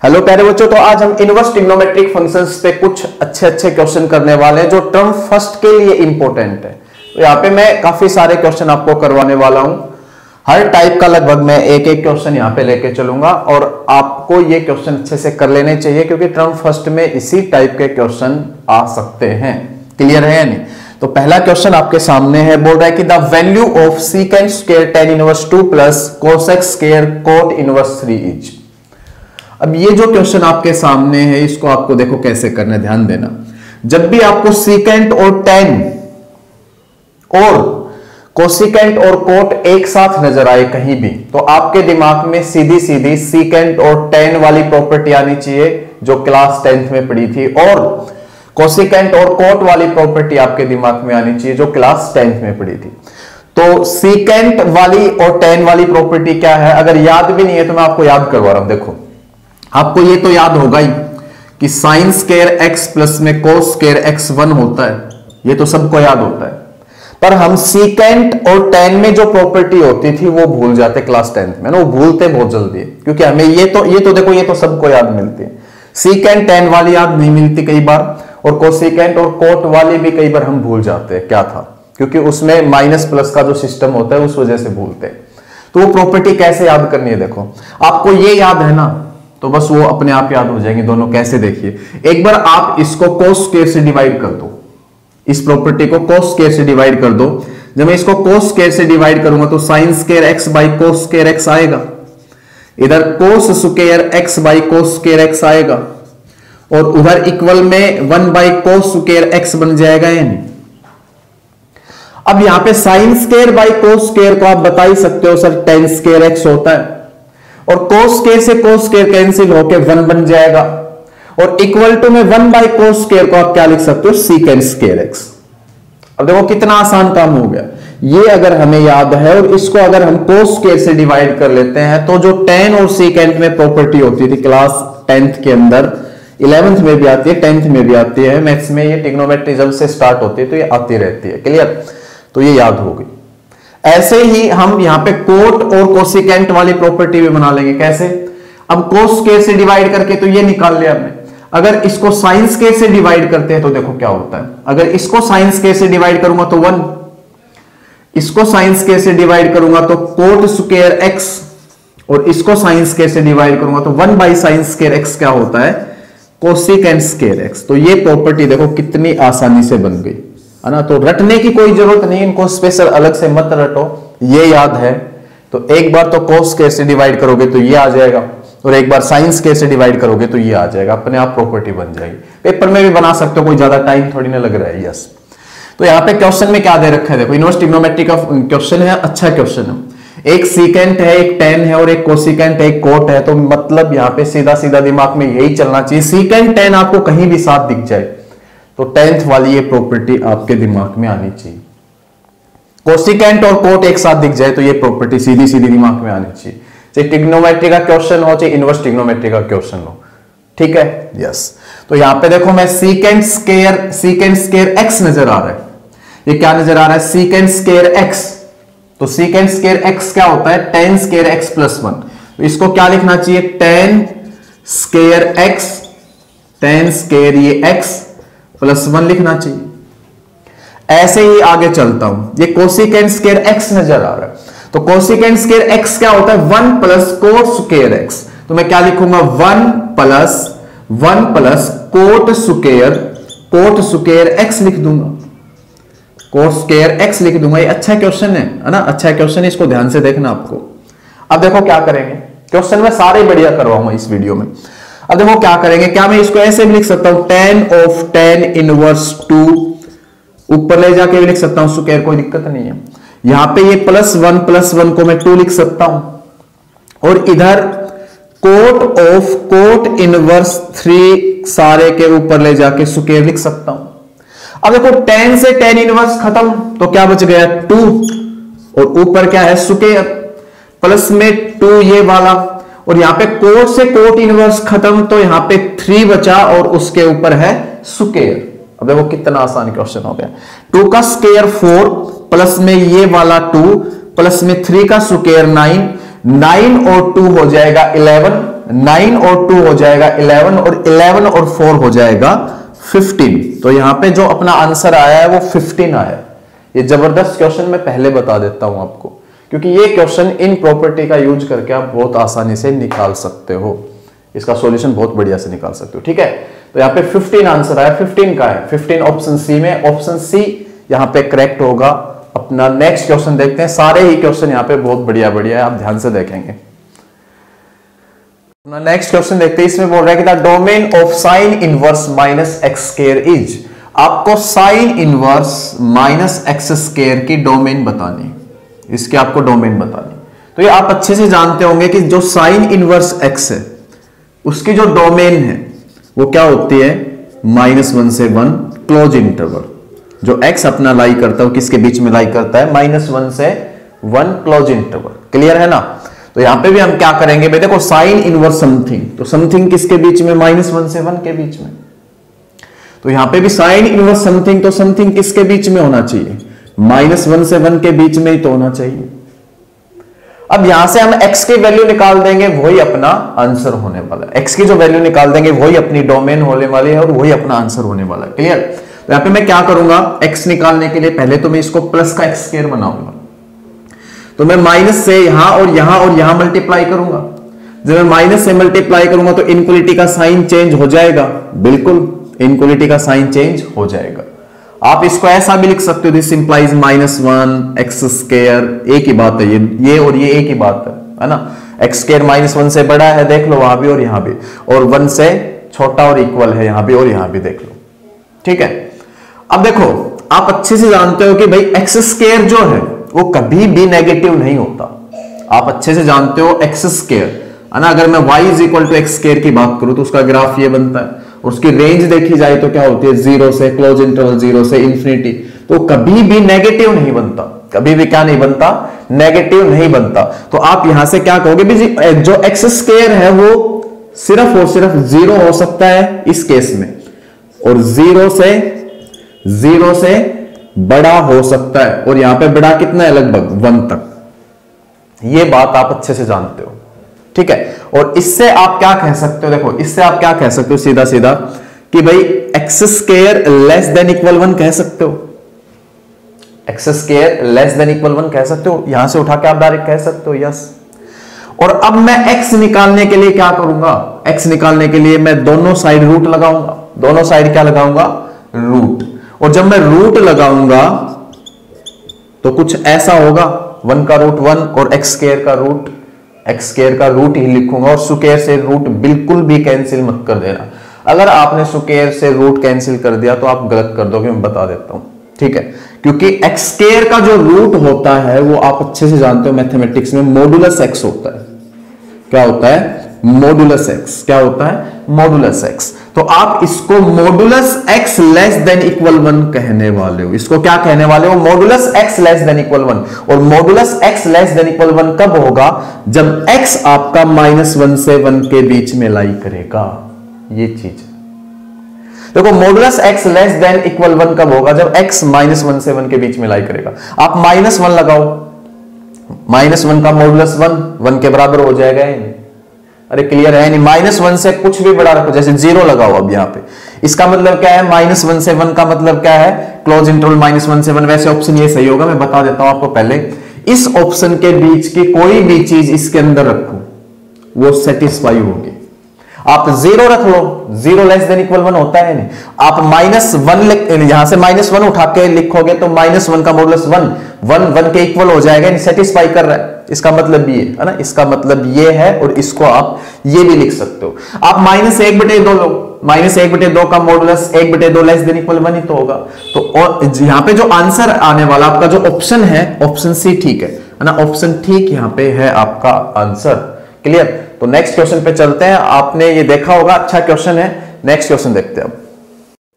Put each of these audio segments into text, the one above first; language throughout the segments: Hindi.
हेलो प्यारे बच्चों, तो आज हम इनवर्स ट्रिग्नोमेट्रिक फंक्शंस पे कुछ अच्छे क्वेश्चन करने वाले हैं जो टर्म फर्स्ट के लिए इंपॉर्टेंट है। तो यहाँ पे मैं काफी सारे क्वेश्चन आपको करवाने वाला हूं। हर टाइप का लगभग मैं एक क्वेश्चन यहाँ पे लेके चलूंगा और आपको ये क्वेश्चन अच्छे से कर लेने चाहिए क्योंकि टर्म फर्स्ट में इसी टाइप के क्वेश्चन आ सकते हैं। क्लियर है या नहीं? तो पहला क्वेश्चन आपके सामने है, बोल रहा है कि the value of secant square tan inverse 2 plus cosec square cot inverse 3 is. अब ये जो क्वेश्चन आपके सामने है इसको आपको देखो कैसे करना है, ध्यान देना। जब भी आपको सीकेंट और tan और कोसिकेंट और कोट एक साथ नजर आए कहीं भी, तो आपके दिमाग में सीधी सीधी सीकेंट और tan वाली प्रॉपर्टी आनी चाहिए जो क्लास 10th में पढ़ी थी, और कोसिकेंट और कोट वाली प्रॉपर्टी आपके दिमाग में आनी चाहिए जो क्लास 10th में पढ़ी थी। तो सीकेंट वाली और tan वाली प्रॉपर्टी क्या है, अगर याद भी नहीं है तो मैं आपको याद करवा रहा हूं। देखो, आपको ये तो याद होगा ही कि साइन स्क्वायर एक्स प्लस में कोस स्क्वायर एक्स 1 होता है, ये तो सबको याद होता है। पर हम सीकेंट और tan में जो प्रॉपर्टी होती थी वो भूल जाते क्लास 10th में ना, वो भूलते बहुत जल्दी है क्योंकि हमें ये तो देखो ये तो सबको याद मिलती है। सीकेंट tan वाली याद नहीं मिलती कई बार, और कोसिकेंट और कोट वाली भी कई बार हम भूल जाते हैं क्या था, क्योंकि उसमें माइनस प्लस का जो सिस्टम होता है उस वजह से भूलते हैं। तो वो प्रॉपर्टी कैसे याद करनी है, देखो आपको ये याद है ना, तो बस वो अपने आप याद हो जाएंगे दोनों। कैसे, देखिए एक बार आप इसको कोस स्क्वायर से डिवाइड कर दो, इस प्रॉपर्टी को कोस स्क्वायर से डिवाइड कर दो। जब मैं इसको कोस स्क्वायर से डिवाइड करूंगा तो sine square x by cos square x आएगा, इधर cos square x by cos square x आएगा, और उधर इक्वल में 1 बाई कोस स्क्वायर एक्स बन जाएगा या नहीं। अब यहां पे sine square by cos square को आप बता ही सकते हो सर tan स्क्वायर एक्स होता है, और कोस स्क्वायर से कोस स्क्वायर कैंसिल होकर 1 बन जाएगा, और इक्वल टू में 1 बाई कोस स्क्वायर को आप क्या लिख सकते हो, सीकेंट स्क्वायर एक्स। अब देखो कितना आसान काम हो गया। ये अगर हमें याद है और इसको अगर हम कोस स्क्वायर से डिवाइड कर लेते हैं तो जो tan और सीकेंट में प्रॉपर्टी होती थी क्लास 10th के अंदर, 11th में भी आती है, 10th में भी आती है, मैथ्स में ये ट्रिग्नोमेट्री जब से स्टार्ट होती है तो ये आती रहती है। क्लियर? तो ये याद हो गई। ऐसे ही हम यहां पे कोट और कोसिकेंट वाली प्रॉपर्टी भी बना लेंगे। कैसे? अब कोस स्क्वायर से डिवाइड करके तो ये निकाल लिया हमने, अगर इसको साइन स्क्वायर से डिवाइड करते हैं तो देखो क्या होता है। अगर इसको साइन स्क्वायर से डिवाइड करूंगा तो 1, इसको साइन स्क्वायर से डिवाइड करूंगा तो कोट स्क्वायर एक्स, और इसको साइन स्क्वायर से डिवाइड करूंगा तो 1 बाई साइन स्क्वायर एक्स क्या होता है, कोसिकेंट स्क्वायर एक्स। तो ये प्रॉपर्टी देखो कितनी आसानी से बन गई है ना। तो रटने की कोई जरूरत नहीं, इनको स्पेशल अलग से मत रटो, ये याद है। तो एक बार तो कोस स्क्वायर से डिवाइड करोगे तो ये आ जाएगा, और एक बार साइन स्क्वायर से डिवाइड करोगे तो ये आ जाएगा, अपने आप प्रॉपर्टी बन जाएगी। पेपर में भी बना सकते हो, कोई ज्यादा टाइम थोड़ी ना लग रहा है। यस, तो यहाँ पे क्वेश्चन में क्या दे रखा है, देखो इनवर्स ट्रिग्नोमेट्री का क्वेश्चन है, अच्छा क्वेश्चन है। एक सीकेंट है, एक tan है, और एक कोसिकेंट है, एक कोट है। तो मतलब यहाँ पे सीधा सीधा दिमाग में यही चलना चाहिए, सीकेंट tan आपको कहीं भी साथ दिख जाए तो 10th वाली ये प्रॉपर्टी आपके दिमाग में आनी चाहिए। कोसिकेंट और कोट एक साथ दिख जाए तो ये प्रॉपर्टी सीधी सीधी दिमाग में आनी चाहिए, चाहे ट्रिग्नोमेट्री का क्वेश्चन हो चाहे इनवर्स ट्रिग्नोमेट्री का क्वेश्चन हो। ठीक है? यस। तो यहां पे देखो मैं सीकेंट स्क्वायर एक्स नजर आ रहा है, ये क्या नजर आ रहा है, सीकेंट स्क्वायर एक्स। तो सीकेंट स्क्वायर एक्स क्या होता है, tan स्क्वायर एक्स प्लस 1। तो इसको क्या लिखना चाहिए, tan square x, tan square ये x प्लस 1 लिखना चाहिए। ऐसे ही आगे चलता हूं, ये कोसिकेंट स्क्वायर एक्स नजर आ रहा है, तो कोसिकेंट स्क्वायर एक्स क्या होता है, 1 प्लस कोट स्क्वायर एक्स। तो मैं क्या लिखूंगा, 1 प्लस कोट स्क्वायर एक्स लिख दूंगा, कोट स्क्वायर एक्स लिख दूंगा। ये अच्छा क्वेश्चन है ना, अच्छा क्वेश्चन है, इसको ध्यान से देखना आपको। अब देखो क्या करेंगे, क्वेश्चन में सारे बढ़िया करवाऊंगा इस वीडियो में। अब देखो क्या करेंगे, क्या मैं इसको ऐसे भी लिख सकता हूं, tan ऑफ tan इनवर्स 2, ऊपर ले जाके भी लिख सकता हूं स्क्वायर, कोई दिक्कत नहीं है। यहां पे ये प्लस 1 को मैं 2 लिख सकता हूं, और इधर कोट ऑफ कोट इनवर्स 3 सारे के ऊपर ले जाके स्क्वायर लिख सकता हूं। अब देखो tan से tan इनवर्स खत्म तो क्या बच गया, 2, और ऊपर क्या है, स्क्वायर, प्लस में 2 ये वाला, और यहां पे कोट से कोट इनवर्स खत्म तो यहां पे 3 बचा, और उसके ऊपर है स्क्वायर। अब देखो कितना आसान क्वेश्चन हो गया। 2 का स्क्वायर 4, प्लस में ये वाला 2, प्लस में 3 का स्क्वायर 9 और 2 हो जाएगा 11, 9 और 2 हो जाएगा 11 और 11 और 4 हो जाएगा 15। तो यहां पे जो अपना आंसर आया है वो 15 आया है। ये जबरदस्त क्वेश्चन मैं पहले बता देता हूं आपको, क्योंकि ये क्वेश्चन इन प्रॉपर्टी का यूज करके आप बहुत आसानी से निकाल सकते हो, इसका सॉल्यूशन बहुत बढ़िया से निकाल सकते हो। ठीक है, तो यहाँ पे 15 आंसर आया। 15 का है 15 ऑप्शन सी में, ऑप्शन सी यहाँ पे करेक्ट होगा अपना। नेक्स्ट क्वेश्चन देखते हैं, सारे ही क्वेश्चन यहाँ पे बहुत बढ़िया बढ़िया है, आप ध्यान से देखेंगे। अपना नेक्स्ट क्वेश्चन देखते हैं, इसमें बोल रहा है कि the domain of sine inverse minus x square is. आपको sine inverse minus x square की डोमेन बतानी, इसके आपको डोमेन बतानी। तो ये आप अच्छे से जानते होंगे कि जो साइन इनवर्स एक्स है उसकी जो डोमेन है वो क्या होती है, -1 से 1 क्लोज इंटरवल। जो x अपना लाई करता है वो किसके बीच में लाई करता है, -1 से 1 क्लोज इंटरवल। क्लियर है ना। तो यहां पे भी हम क्या करेंगे भाई, देखो साइन इनवर्स समथिंग, तो समथिंग किसके बीच में, -1 से 1 के बीच में। तो यहां पे भी साइन इनवर्स समथिंग, तो समथिंग किसके बीच में होना चाहिए, -1 से 1 के बीच में ही तो होना चाहिए। अब यहां से हम x की वैल्यू निकाल देंगे, वही अपना आंसर होने वाला है। x की जो वैल्यू निकाल देंगे वही अपनी डोमेन होने वाली है और वही अपना आंसर होने वाला है। क्लियर। तो यहां पे मैं क्या करूंगा, x निकालने के लिए पहले तो मैं इसको प्लस का एक्स स्क्वायर बनाऊंगा। तो मैं माइनस से यहां और यहां मल्टीप्लाई करूंगा। जब मैं माइनस से मल्टीप्लाई करूंगा तो इनक्वलिटी का साइन चेंज हो जाएगा, बिल्कुल इनक्वलिटी का साइन चेंज हो जाएगा। आप इसको ऐसा भी लिख सकते हो, दिस इंप्लाइज -1 एक्स स्क्वायर। एक ही बात है ये और ये एक ही बात है ना। एक्स स्क्वायर -1 से बड़ा है, देख लो वहां भी और यहां भी, और 1 से छोटा और इक्वल है यहां भी और यहां भी, देख लो। ठीक है। अब देखो आप अच्छे से जानते हो कि भाई एक्स स्क्वायर जो है वो कभी भी नेगेटिव नहीं होता। आप अच्छे से जानते हो एक्स स्क्वायर है ना। अगर मैं y = एक्स स्क्वायर की बात करूं तो उसका ग्राफ ये बनता है, और उसकी रेंज देखी जाए तो क्या होती है, 0 से क्लोज इंटरवल 0 से इंफिनिटी। तो कभी भी नेगेटिव नहीं बनता, कभी भी क्या नहीं बनता, नेगेटिव नहीं बनता। तो आप यहां से क्या कहोगे, जो एक्स स्क्वायर है वो सिर्फ और सिर्फ 0 हो सकता है इस केस में, और 0 से बड़ा हो सकता है, और यहां पे बड़ा कितना है, लगभग 1 तक। ये बात आप अच्छे से जानते हो। ठीक है। और इससे आप क्या कह सकते हो, देखो इससे आप क्या कह सकते हो सीधा सीधा कि भाई x square less than equal 1 कह सकते हो। X square less than equal 1 कह सकते हो, यहां से उठा के आप डायरेक्ट कह सकते हो यस। और अब मैं x निकालने के लिए क्या करूंगा, x निकालने के लिए मैं दोनों साइड रूट लगाऊंगा। दोनों साइड क्या लगाऊंगा, रूट। और जब मैं रूट लगाऊंगा तो कुछ ऐसा होगा, 1 का रूट 1 और एक्स स्क्वायर का रूट ही लिखूंगा, और स्क्वायर से रूट बिल्कुल भी कैंसिल मत कर देना। अगर आपने स्क्वायर से रूट कैंसिल कर दिया तो आप गलत कर दोगे, मैं बता देता हूं। ठीक है, क्योंकि एक्स स्क्वायर का जो रूट होता है वो आप अच्छे से जानते हो मैथमेटिक्स में मॉडुलस एक्स होता है। क्या होता है, मॉडुलस एक्स। क्या होता है, मॉडुलस एक्स। तो आप इसको modulus x less than equal 1 कहने वाले हो। इसको क्या कहने वाले हो, modulus x less than equal 1। और modulus x less than equal 1 कब होगा, जब x आपका -1 से 1 के बीच में लाई करेगा। ये चीज देखो, modulus x less than equal 1 कब होगा, जब x -1 से 1 के बीच में लाई करेगा। आप -1 लगाओ, -1 का मॉडुलस 1 के बराबर हो जाएगा। अरे क्लियर है नहीं, -1 से कुछ भी बड़ा रखो, जैसे 0 लगाओ। अब यहां पे इसका मतलब क्या है, -1 से 1 का मतलब क्या है, क्लोज इंटरवल -1 से 1। वैसे ऑप्शन ये सही होगा, मैं बता देता हूं आपको पहले। इस ऑप्शन के बीच की कोई भी चीज इसके अंदर रखो वो सेटिस्फाई होगी। आप 0 रख लो, 0 लेस देन इक्वल 1 होता है नहीं। आप -1 यहां से -1 उठा के लिखोगे तो -1 का मॉडुलस 1 के इक्वल हो जाएगा, सेटिस्फाई कर रहा है। इसका मतलब ये है ना, इसका मतलब ये है। और इसको आप ये भी लिख सकते हो। आप -1/2 लो, -1/2 का मॉडुलस 1/2 लेस देन इक्वल 1 ही तो होगा। तो और यहां पे जो आंसर आने वाला आपका जो ऑप्शन है, ऑप्शन सी ठीक है ना, ऑप्शन ठीक यहां पे है आपका आंसर। क्लियर। तो नेक्स्ट क्वेश्चन पे चलते हैं। आपने ये देखा होगा, अच्छा क्वेश्चन है। नेक्स्ट क्वेश्चन देखते हैं।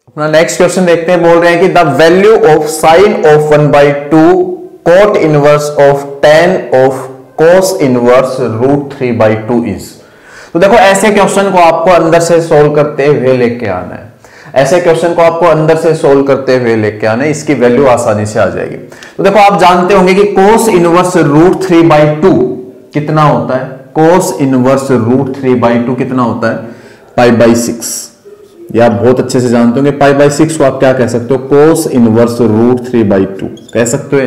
अपना नेक्स्ट क्वेश्चन देखते हैं। बोल रहे हैं कि the value of sine of 1/2 cot inverse of tan of cos inverse √3/2 is. तो देखो ऐसे क्वेश्चन को आपको अंदर से सोल्व करते हुए लेके आना है। ऐसे क्वेश्चन को आपको अंदर से सोल्व करते हुए लेके आना है, इसकी वैल्यू आसानी से आ जाएगी। तो देखो आप जानते होंगे कि cos इनवर्स √3/2 कितना होता है, कोस इनवर्स √3/2 कितना होता है? π/6। ये आप बहुत अच्छे से जानते होंगे। π/6 को आप क्या कह सकते हो? कोस इनवर्स √3/2 कह सकते हो।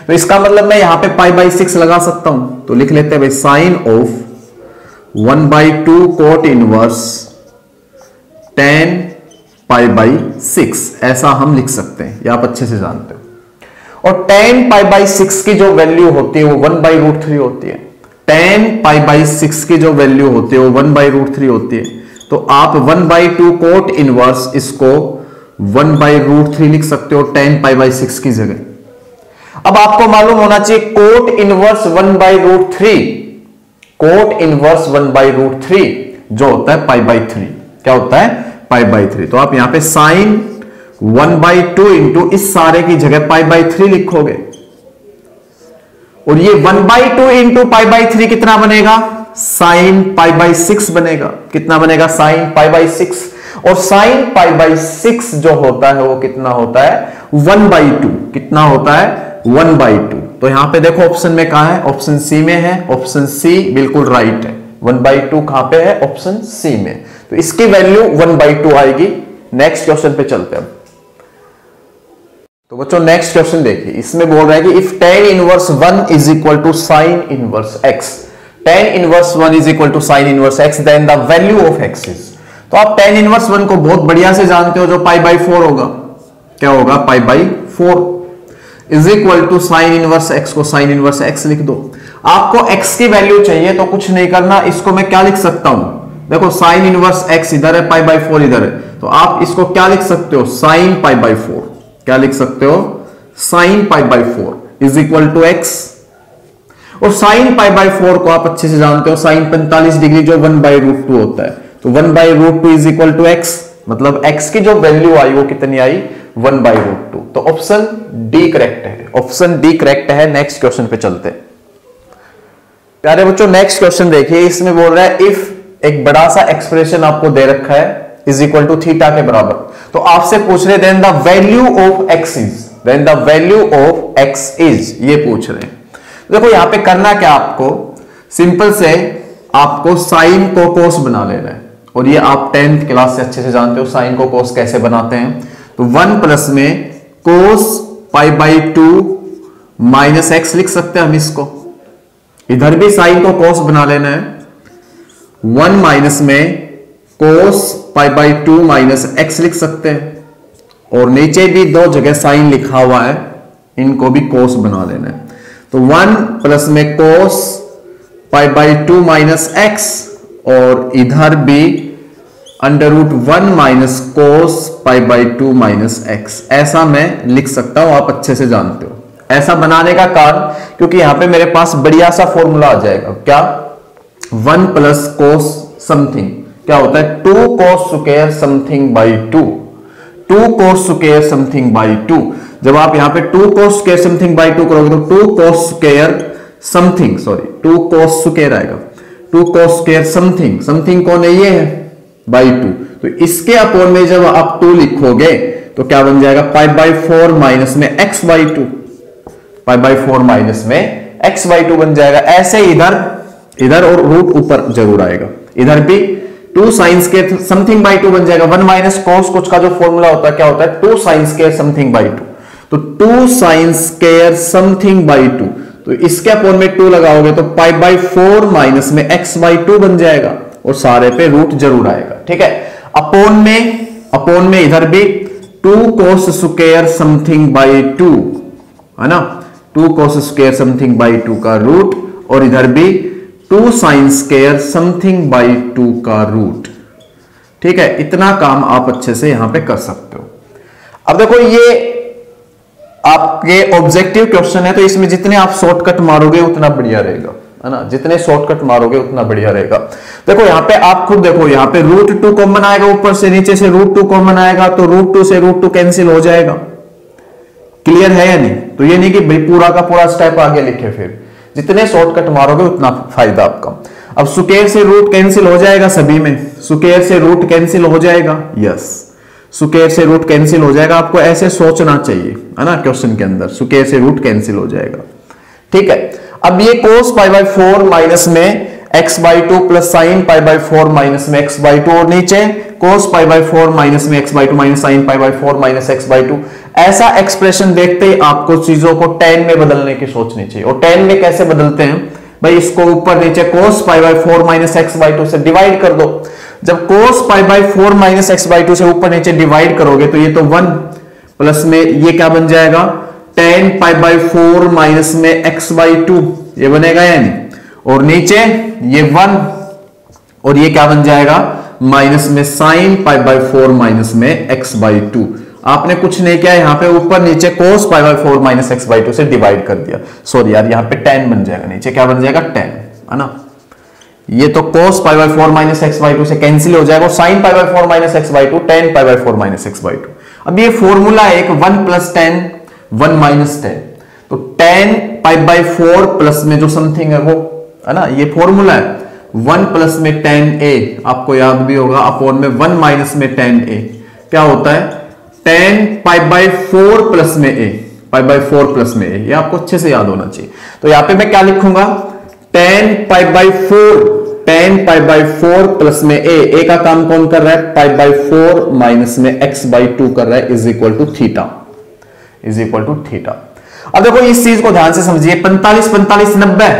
तो इसका मतलब मैं यहां पे π/6 लगा सकता हूं, तो लिख लेते हैं भाई sine of 1/2 cot inverse tan π/6, ऐसा हम लिख सकते हैं। ये आप अच्छे से जानते हो। और tan π/6 की जो वैल्यू होती है वो 1/√3 होती है। tan π/6 की जो वैल्यू होती है वो 1/√3 होती है। तो आप 1/2 कोट इनवर्स इसको 1/√3 लिख सकते हो tan π/6 की जगह। अब आपको मालूम होना चाहिए कोट इनवर्स 1/√3, कोट इनवर्स 1/√3 जो होता है π/3, क्या होता है? π/3। तो आप यहां पे साइन 1/2 इंटू इस सारे की जगह π/3 लिखोगे, और ये 1/2 इंटू π/3 कितना बनेगा? साइन π/6 बनेगा। कितना बनेगा? साइन π/6। और साइन π/6 जो होता है वो कितना होता है? 1/2। कितना होता है? 1/2। तो यहां पे देखो ऑप्शन में कहा है? ऑप्शन सी में है। ऑप्शन सी बिल्कुल राइट है। 1/2 कहां पे है? ऑप्शन सी में। तो इसकी वैल्यू 1/2 आएगी। नेक्स्ट क्वेश्चन पे चलते हैं। तो बच्चों नेक्स्ट क्वेश्चन देखिए, इसमें बोल रहा है कि if tan inverse 1 is equal to sine inverse x, tan inverse 1 is equal to sine inverse x, then the value of x is. तो आप tan इनवर्स 1 को बहुत बढ़िया से जानते हो, जो π/4 होगा। क्या होगा? π/4 is equal to sine inverse x को साइन इनवर्स x लिख दो। आपको x की वैल्यू चाहिए तो कुछ नहीं करना, इसको मैं क्या लिख सकता हूं? देखो साइन इनवर्स x इधर है, π/4 इधर है, तो आप इसको क्या लिख सकते हो? साइन π/4। क्या लिख सकते हो? Sine π/4 is equal to x। और साइन π/4 को आप अच्छे से जानते हो, साइन 45 डिग्री जो 1/√2 होता है। तो 1/√2 इज इक्वल टू x, मतलब x की जो वैल्यू आई वो कितनी आई? 1/√2। तो ऑप्शन डी करेक्ट है। ऑप्शन डी करेक्ट है। नेक्स्ट क्वेश्चन पे चलते हैं। प्यारे बच्चों नेक्स्ट क्वेश्चन देखिए, इसमें बोल रहा है इफ एक बड़ा सा एक्सप्रेशन आपको दे रखा है इज इक्वल टू थीटा के बराबर, तो आपसे पूछ रहे then the value of x is, then the value of x is, ये पूछ रहे हैं। देखो यहां पे करना क्या, आपको सिंपल से आपको साइन को कोस बना लेना है, और ये आप 10th क्लास से अच्छे से जानते हो साइन को कोस कैसे बनाते हैं। तो 1 प्लस में कोस π/2 माइनस एक्स लिख सकते हैं हम इसको। इधर भी साइन को कोस बना लेना है। 1 माइनस में कोस π/2 माइनस एक्स लिख सकते हैं, और नीचे भी दो जगह साइन लिखा हुआ है, इनको भी कोस बना लेना है। तो 1 प्लस में कोस π/2 माइनस एक्स, और इधर भी √1 माइनस कोस π/2 माइनस एक्स, ऐसा मैं लिख सकता हूं। आप अच्छे से जानते हो ऐसा बनाने का कारण, क्योंकि यहां पे मेरे पास बढ़िया सा फॉर्मूला आ जाएगा। क्या? 1 प्लस कोस समथिंग क्या होता है? 2 cos square something by 2, 2 cos square something by 2। जब आप यहां पे 2 cos स्क्वायर समथिंग बाई 2 करोगे तो 2 cos square something, sorry 2 cos square आएगा, 2 cos स्क्वायर समथिंग, समथिंग कौन है? ये है बाई 2। तो इसके अपोन में जब आप 2 लिखोगे तो क्या बन जाएगा? π/4 माइनस में x/2, π/4 माइनस में x/2 बन जाएगा। ऐसे इधर और रूट ऊपर जरूर आएगा। इधर भी 2 साइन स्क्वायर समथिंग बाई 2 बन जाएगा। 1 माइनस कॉस कुछ का जो फॉर्मूला होता है क्या होता है? 2 साइन स्क्वायर समथिंग बाई 2। तो 2 साइन स्क्वायर समथिंग बाई 2, तो इसके अपोन में 2 लगाओगे तो π/4 माइनस में x/2 बन जाएगा, और सारे पे रूट जरूर आएगा। ठीक है। अपोन में इधर भी 2 cos स्क्वायर समथिंग बाई 2 है ना, 2 cos स्क्वायर समथिंग बाई 2 का रूट, और इधर भी 2 साइन स्क्वायर समथिंग बाई 2 का रूट। ठीक है, इतना काम आप अच्छे से यहां पे कर सकते हो। अब देखो ये आपके ऑब्जेक्टिव क्वेश्चन है, तो इसमें जितने आप शॉर्टकट मारोगे उतना बढ़िया रहेगा, है ना, जितने शॉर्टकट मारोगे उतना बढ़िया रहेगा। देखो यहां पे आप खुद देखो, यहां पे √2 कॉमन आएगा, ऊपर से नीचे से √2 कॉमन आएगा, तो √2 से √2 कैंसिल हो जाएगा। क्लियर है या नहीं? तो ये नहीं कि भाई पूरा का पूरा स्टेप आगे लिखे, फिर जितने शॉर्टकट मारोगे उतना फायदा आपका। अब स्क्वायर से रूट कैंसिल हो जाएगा, सभी में स्क्वायर से रूट कैंसिल हो जाएगा। यस, स्क्वायर से रूट कैंसिल हो जाएगा। आपको ऐसे सोचना चाहिए, है ना, क्वेश्चन के अंदर स्क्वायर से रूट कैंसिल हो जाएगा। ठीक है। अब ये cos π/4 माइनस में x by two plus sine pi by 4 minus में x बाई टू, और नीचे cos पाई बाई 4 माइनस में x by to minus sine pi by 4 minus x by to. ऐसा एक्सप्रेशन देखते ही आपको चीजों को tan में बदलने की सोचनी चाहिए। और tan में कैसे बदलते हैं भाई, इसको ऊपर नीचे cos pi by 4 minus x by to से डिवाइड कर दो। जब cos pi by 4 minus x by to से ऊपर नीचे डिवाइड करोगे तो ये तो 1 प्लस में ये क्या बन जाएगा, tan पाई बाई 4 माइनस में x बाई टू, ये बनेगा यानी, और नीचे ये 1 और ये क्या बन जाएगा माइनस में साइन पाई बाई 4 माइनस में x बाई टू। आपने कुछ नहीं किया, यहां पे ऊपर नीचे cos pi by 4 minus x by to से डिवाइड कर दिया। सॉरी यार, यहां पे tan बन जाएगा, नीचे क्या बन जाएगा tan, है ना। ये तो cos pi by 4 minus x by to से कैंसिल हो जाएगा, sine pi by 4 minus x by to, tan pi by 4 minus x by to. अब ये फॉर्मूला है एक 1 प्लस tan 1 माइनस tan, तो tan पाई बाई 4 प्लस में जो समथिंग है वो, है ना, ये फॉर्मूला है 1 प्लस में tan a, आपको याद भी होगा, अपॉन में 1 माइनस में tan a क्या होता है, tan पाई बाई 4 प्लस में a, पाई बाई 4 प्लस में a, ये आपको अच्छे से याद होना चाहिए। तो यहां पे मैं क्या लिखूंगा, tan pi by 4, tan pi by 4 plus में a का काम कौन कर रहा है, पाई बाई 4 माइनस में x बाई टू कर रहा है, is equal to theta, is equal to theta. अब देखो इस चीज को ध्यान से समझिए, 45 45 90,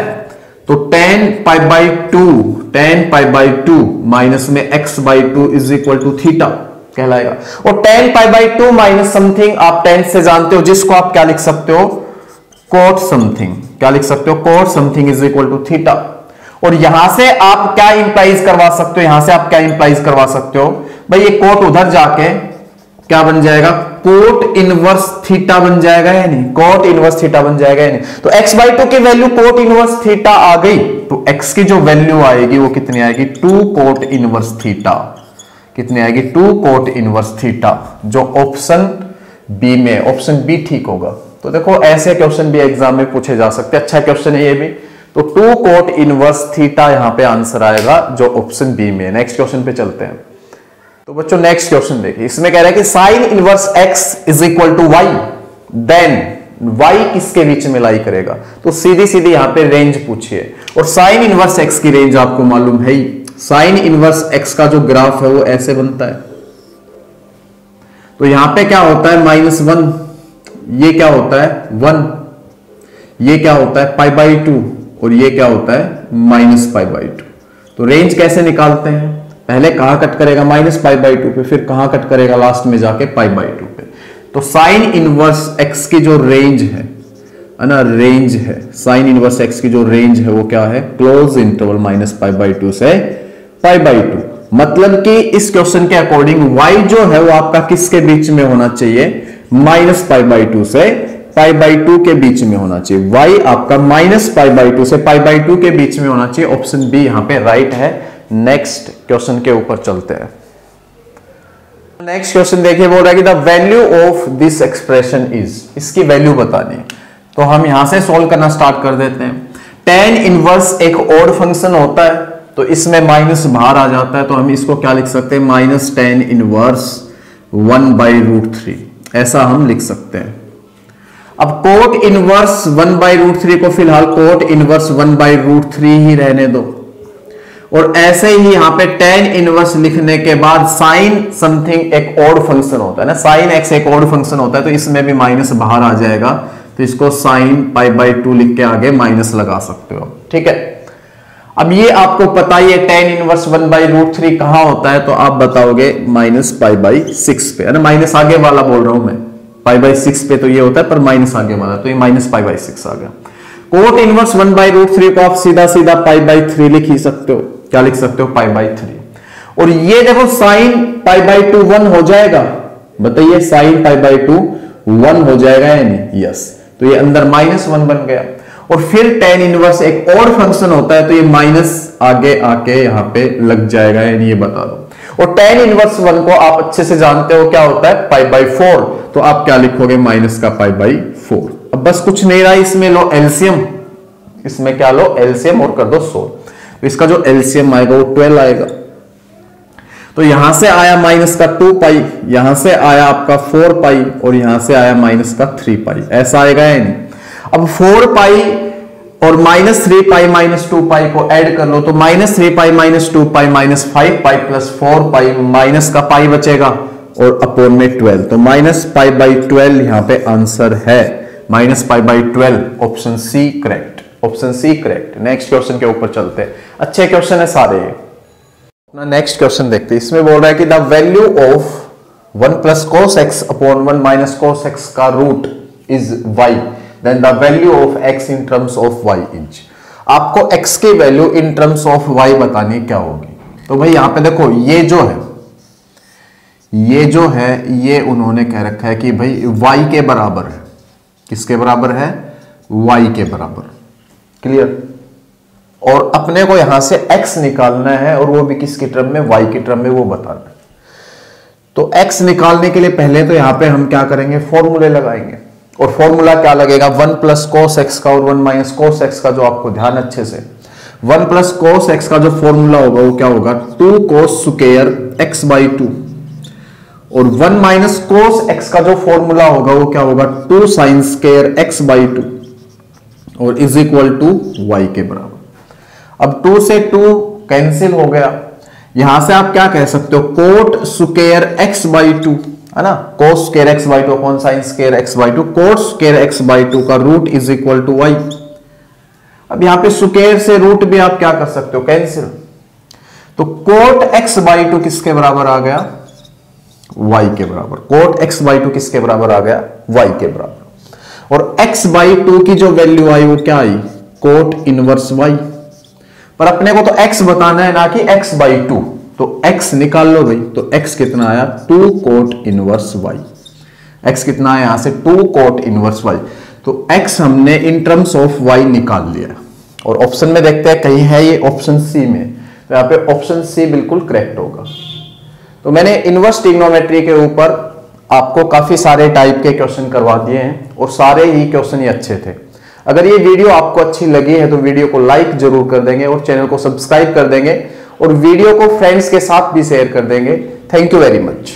तो tan pi by 2, tan pi by 2 minus में x by two is equal to theta कहलाएगा। और tan pi by 2 minus something आप tan से जानते हो, जिसको आप क्या लिख सकते हो, cot समथिंग, क्या लिख सकते हो, cot something is equal to theta. और यहां से आप क्या इंप्लाइज करवा सकते हो, यहां से आप क्या इंप्लाइज करवा सकते हो भाई, ये कोट उधर जाके क्या बन जाएगा, कोट इनवर्स थीटा बन जाएगा या नहीं, कोट इनवर्स थीटा बन जाएगा या नहीं। तो x बाई टू की वैल्यू कोट इनवर्स थीटा आ गई, तो x की जो वैल्यू आएगी वो कितनी आएगी, 2 कोट इनवर्स थीटा, कितनी आएगी, 2 कोट इनवर्स थीटा, जो ऑप्शन बी में, ऑप्शन बी ठीक होगा। तो देखो ऐसे क्वेश्चन भी एग्जाम में पूछे जा सकते हैं, अच्छा क्वेश्चन है ये भी। तो 2 कोट इनवर्स थीटा यहां पे आंसर आएगा, जो ऑप्शन बी में। नेक्स्ट क्वेश्चन पे चलते हैं। तो बच्चों नेक्स्ट क्वेश्चन देखिए, इसमें कह रहा है कि sine inverse x is equal to y, then y किसके बीच में लाई करेगा। तो सीधी सीधी यहां पे रेंज पूछिए, और साइन इनवर्स x की रेंज आपको मालूम है ही, साइन इनवर्स x का जो ग्राफ है वो ऐसे बनता है। तो यहां पे क्या होता है -1, ये क्या होता है 1, ये क्या होता है पाई बाई 2, और ये क्या होता है माइनस पाई बाई 2। तो रेंज कैसे निकालते हैं, पहले कहां कट करेगा, माइनस पाई बाई 2 पे, फिर कहां कट करेगा, लास्ट में जाके पाई बाई 2 पे। तो साइन इनवर्स x की जो रेंज है ना, रेंज है, साइन इनवर्स x की जो रेंज है वो क्या है, close interval minus pi by 2 से पाई बाई 2। मतलब कि इस क्वेश्चन के अकॉर्डिंग y जो है वो आपका किसके बीच में होना चाहिए, माइनस पाई बाई 2 से पाई बाई 2 के बीच में होना चाहिए। y आपका माइनस पाई बाई 2 से पाई बाई 2 के बीच में होना चाहिए। ऑप्शन बी यहां पे राइट है। नेक्स्ट क्वेश्चन के ऊपर चलते हैं। नेक्स्ट क्वेश्चन देखिए, बोल रहा है कि the value of this expression is, इसकी वैल्यू बतानी है। तो हम यहां से सॉल्व करना स्टार्ट कर देते हैं। tan इनवर्स एक ऑड फंक्शन होता है, तो इसमें माइनस बाहर आ जाता है, तो हम इसको क्या लिख सकते हैं, माइनस tan इनवर्स 1/√3, ऐसा हम लिख सकते हैं। अब कोट इनवर्स 1/√3 को फिलहाल कोट इनवर्स 1/√3 ही रहने दो, और ऐसे ही यहां पे tan इनवर्स लिखने के बाद साइन समथिंग एक ऑड फंक्शन होता है ना, साइन x एक ऑड फंक्शन होता है, तो इसमें भी माइनस बाहर आ जाएगा, तो इसको साइन पाई बाई 2 लिख के आगे माइनस लगा सकते हो, ठीक है। अब ये आपको पता ही है tan इनवर्स 1/√3 कहां होता है, तो आप बताओगे माइनस पाई बाई 6 पे, है ना, माइनस आगे वाला बोल रहा हूं मैं, पाई बाई 6 पे तो ये होता है, पर माइनस आगे वाला, तो ये माइनस पाई बाई 6 आ गया। कोट इनवर्स 1/√3 को आप सीधा सीधा पाई बाई 3 लिख ही सकते हो, क्या लिख सकते हो, पाई बाई 3। और ये देखो साइन पाई बाई 2 1 हो जाएगा, बताइए साइन पाई बाई 2 1 हो जाएगा या नहीं, यस। तो ये अंदर -1 बन गया। और फिर tan इनवर्स एक और फंक्शन होता है, तो ये माइनस आगे आके यहां पे लग जाएगा या नहीं, ये बता दो। और tan इनवर्स 1 को आप अच्छे से जानते हो क्या होता है, पाई बाई 4, तो आप क्या लिखोगे, माइनस का पाई बाई 4। अब बस कुछ नहीं रहा, इसमें लो एलसीएम, इसमें क्या लो एलसीएम और कर दो 100, तो इसका जो एलसीएम आएगा वो 12 आएगा। तो यहां से आया माइनस का 2 पाई, यहां से आया आपका 4 पाई, और यहां से आया माइनस का 3 पाई, ऐसा आएगा या नहीं। अब 4 पाई और -3π - 2π को ऐड कर लो तो -3π - 2π -5π + 4π माइनस का पाई बचेगा और अपॉन में 12, तो -π/12 यहां पे आंसर है। -π/12 option C correct, option C correct. Next question के ऊपर चलते हैं, अच्छे क्वेश्चन है सारे। अपना नेक्स्ट क्वेश्चन देखते हैं, इसमें बोल रहा है कि the value of 1 + cos x upon 1 - cos x का root is y, then the value of x in terms of y is. आपको x की value in terms of y बतानी क्या होगी। तो भाई यहां पे देखो ये जो है ये उन्होंने कह रखा है कि भाई y के बराबर है, किसके बराबर है, y के बराबर, क्लियर। और अपने को यहां से x निकालना है और वो भी किसकी टर्म में, y की टर्म में, वो बताना है। तो x निकालने के लिए पहले तो यहां पे हम क्या करेंगे, फॉर्मूले लगाएंगे। और फॉर्मूला क्या लगेगा, 1 + cos x का और 1 - cos x का, जो आपको ध्यान अच्छे से 1 + cos x का जो फॉर्मूला होगा वो क्या होगा, 2 cos स्क्वायर x/2 और 1 - cos x का जो फॉर्मूला होगा वो क्या होगा, 2 sin स्क्वायर x/2 और इज इक्वल टू y के बराबर। अब 2 से 2 कैंसिल हो गया, यहां से आप क्या कह सकते हो, कोट स्क्वायर x/2 है ना, cos square x/2 upon sine square x/2, cot square x/2 का root is equal to y। अब यहां पे स्क्वायर से रूट भी आप क्या कर सकते हो, कैंसिल। तो कोट x/2 किसके बराबर आ गया, y के बराबर। कोट x/2 किसके बराबर आ गया, y के बराबर। और x/2 की जो वैल्यू आई वो क्या आई, कोट इनवर्स y। पर अपने को तो x बताना है ना कि x/2, तो x निकाल लो भाई। तो x कितना आया, 2 कोट इनवर्स y। x कितना आया यहां से, 2 कोट इनवर्स y। तो x हमने इन टर्म्स ऑफ y निकाल लिया। और ऑप्शन में देखते हैं कहीं है ये ऑप्शन सी में, तो यहां पे ऑप्शन सी बिल्कुल करेक्ट होगा। तो मैंने इनवर्स ट्रिग्नोमेट्री के ऊपर आपको काफी सारे टाइप के क्वेश्चन करवा दिए हैं और सारे ही क्वेश्चन ये अच्छे थे। अगर ये वीडियो आपको अच्छी लगी है तो वीडियो को लाइक जरूर कर देंगे और चैनल को सब्सक्राइब कर देंगे और वीडियो को फ्रेंड्स के साथ भी शेयर कर देंगे। Thank you very much.